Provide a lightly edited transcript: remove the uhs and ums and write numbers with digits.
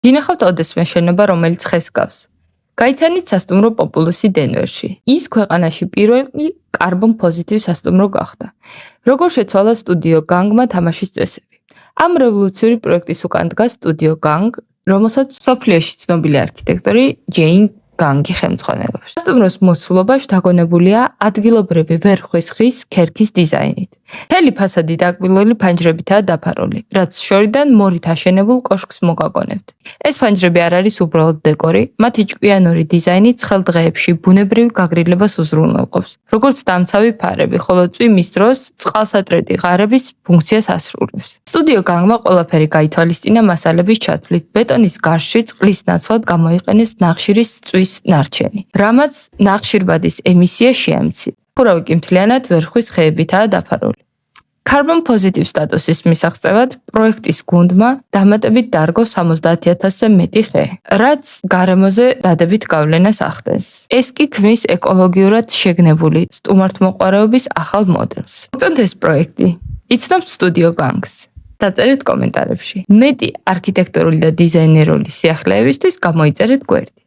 გინახავთ ოდესმე შენობა, რომელიც ხეს გავს. გაიცანით სასტუმრო პოპულუსი დენვერში. ის ქვეყანაში პირველი კარბონ პოზიტივ სასტუმრო გახდა. როგორ შეცვალა სტუდიო განგმა თამაშის წესები? ამ რევოლუციური პროექტის უკან დგას სტუდიო განგ, რომელსაც მსოფლიოში ცნობილი არქიტექტორი ჯეინ განგი ხელმძღვანელობს. სასტუმროს მოცულობა შთაგონებულია ადგილობრივი ვერხვის ხის ქერქის დიზაინით. მთელი ფასადი დაკბილული ფანჯრებითაა დაფარული, რაც შორიდან მორით აშენებულ კოშკს მოგაგონებთ. ეს ფანჯრები არ არის უბრალოდ დეკორი, მათი ჭკვიანური დიზაინი ცხელ დღეებში ბუნებრივ გაგრილებას უზრუნველყოფს, როგორც დამცავი ფარები, ხოლო წვიმის დროს წყალსატრედი ღარების ფუნქციას ასრულებს. სტუდიო განგმა ყველაფერი გაითვალისწინა მასალების ჩათვლით, ბეტონის გარშში წყლის ნაცვლად გამოიყენეს ნახშირის წვის ნარჩენი, რამაც ნახშირბადის ემისია შეამცირა. ხურავი კი მთლიანად ვერხვის ხეებითაა დაფარული. კარბონ პოზიტივ სტატუსის მისაღწევად პროექტის გუნდმა დამატებით დარგო 70,000-ზე მეტი ხე, რაც გარემოზე დადებით გავლენას ახდენს. ეს კი ქმნის ეკოლოგიურად შეგნებული სტუმართმოყვარეობის ახალ მოდელს. მოგწონთ ეს პროექტი? იცნობთ სტუდიო განგს? დაწერეთ კომენტარებში. მეტი არქიტექტურული და დიზაინერული სიახლეებისთვის გამოიწერეთ გვერდი.